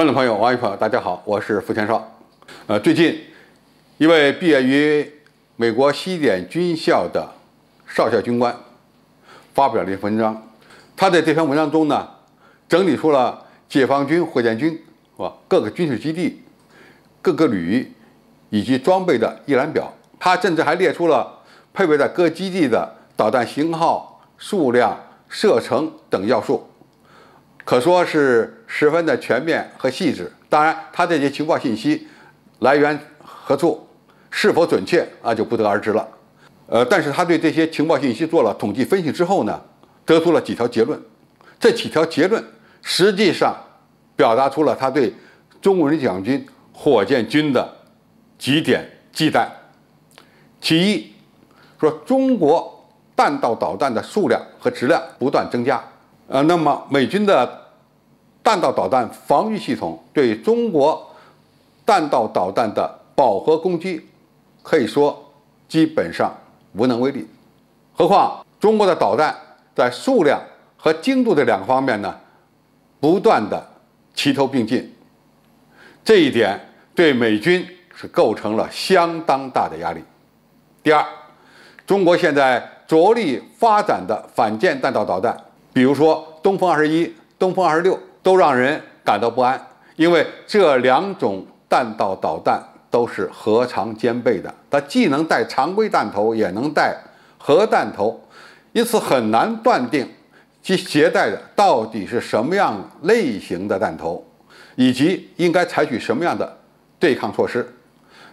观众朋友、网友朋友，大家好，我是付全少。最近一位毕业于美国西点军校的少校军官发表了一篇文章。他在这篇文章中呢，整理出了解放军、火箭军各个军事基地、各个旅以及装备的一览表。他甚至还列出了配备在各基地的导弹型号、数量、射程等要素。可说是十分的全面和细致。当然，他这些情报信息来源何处、是否准确就不得而知了。但是他对这些情报信息做了统计分析之后呢，得出了几条结论。这几条结论实际上表达出了他对中国人民解放军火箭军的几点忌惮。其一，说中国弹道导弹的数量和质量不断增加。那么美军的弹道导弹防御系统对中国弹道导弹的饱和攻击，可以说基本上无能为力。何况中国的导弹在数量和精度这两个方面呢，不断的齐头并进，这一点对美军是构成了相当大的压力。第二，中国现在着力发展的反舰弹道导弹，比如说东风21、东风26，都让人感到不安，因为这两种弹道导弹都是核常兼备的，它既能带常规弹头，也能带核弹头，因此很难断定其携带的到底是什么样类型的弹头，以及应该采取什么样的对抗措施。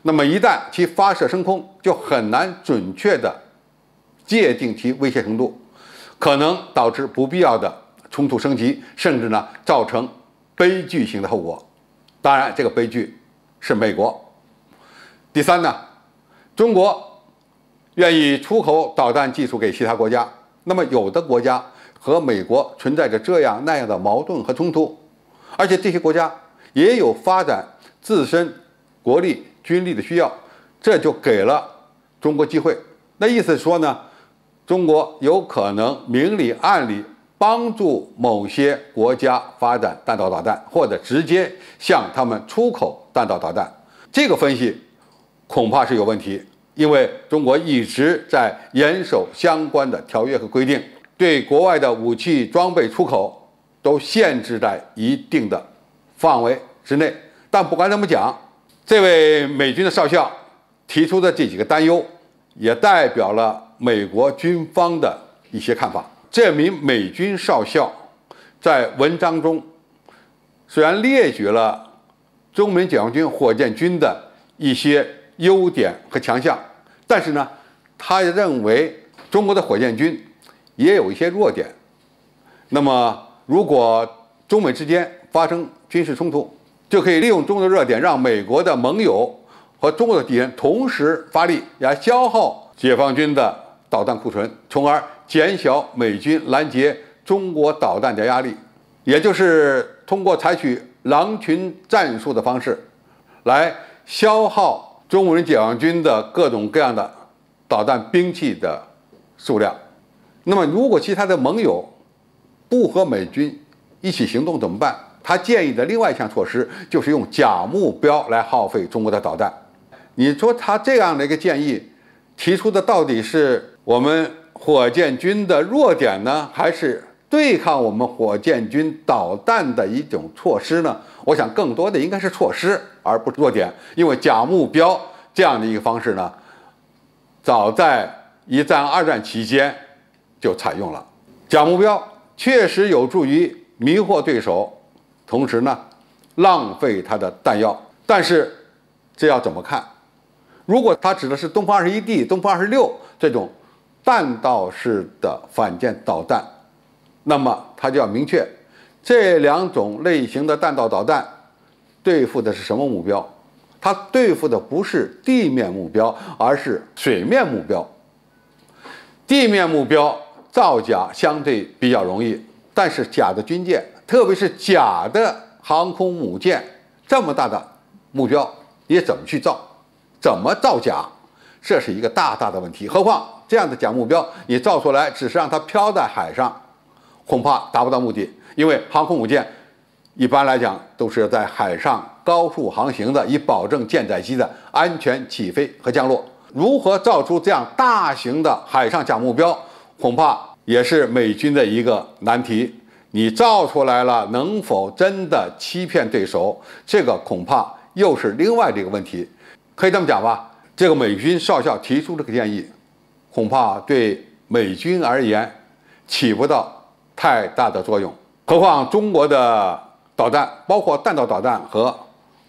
那么一旦其发射升空，就很难准确的界定其威胁程度，可能导致不必要的冲突升级，甚至呢造成悲剧性的后果。当然，这个悲剧是美国。第三呢，中国愿意出口导弹技术给其他国家，那么有的国家和美国存在着这样那样的矛盾和冲突，而且这些国家也有发展自身国力、军力的需要，这就给了中国机会。那意思是说呢，中国有可能明里暗里帮助某些国家发展弹道导弹，或者直接向他们出口弹道导弹。这个分析恐怕是有问题，因为中国一直在严守相关的条约和规定，对国外的武器装备出口都限制在一定的范围之内。但不管怎么讲，这位美军的少校提出的这几个担忧，也代表了美国军方的一些看法。这名美军少校在文章中虽然列举了中美解放军火箭军的一些优点和强项，但是呢，他认为中国的火箭军也有一些弱点。那么，如果中美之间发生军事冲突，就可以利用中国的弱点，让美国的盟友和中国的敌人同时发力，来消耗解放军的导弹库存，从而减小美军拦截中国导弹的压力。也就是通过采取狼群战术的方式，来消耗中国人解放军的各种各样的导弹兵器的数量。那么，如果其他的盟友不和美军一起行动怎么办？他建议的另外一项措施就是用假目标来耗费中国的导弹。你说他这样的一个建议提出的到底是我们火箭军的弱点呢，还是对抗我们火箭军导弹的一种措施呢？我想更多的应该是措施，而不是弱点。因为假目标这样的一个方式呢，早在一战、二战期间就采用了。假目标确实有助于迷惑对手，同时呢，浪费他的弹药。但是这要怎么看？如果它指的是东风21D、东风26这种弹道式的反舰导弹，那么它就要明确这两种类型的弹道导弹对付的是什么目标。它对付的不是地面目标，而是水面目标。地面目标造假相对比较容易，但是假的军舰，特别是假的航空母舰，这么大的目标，你怎么去造？怎么造假？这是一个大大的问题。何况这样的假目标，你造出来只是让它飘在海上，恐怕达不到目的。因为航空母舰一般来讲都是在海上高速航行的，以保证舰载机的安全起飞和降落。如何造出这样大型的海上假目标，恐怕也是美军的一个难题。你造出来了，能否真的欺骗对手？这个恐怕又是另外的一个问题。可以这么讲吧，这个美军少校提出这个建议，恐怕对美军而言起不到太大的作用。何况中国的导弹，包括弹道导弹和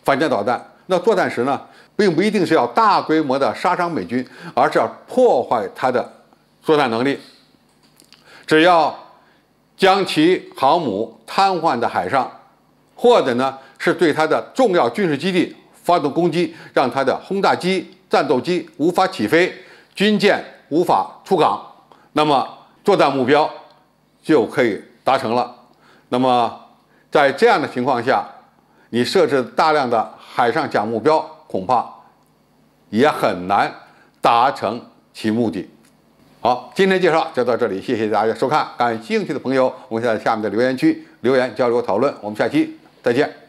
反舰导弹，那作战时呢，并不一定是要大规模的杀伤美军，而是要破坏它的作战能力。只要将其航母瘫痪在海上，或者呢是对它的重要军事基地发动攻击，让它的轰炸机、战斗机无法起飞，军舰无法出港，那么作战目标就可以达成了。那么在这样的情况下，你设置大量的海上假目标，恐怕也很难达成其目的。好，今天介绍就到这里，谢谢大家收看。感兴趣的朋友，我们在下面的留言区留言交流讨论。我们下期再见。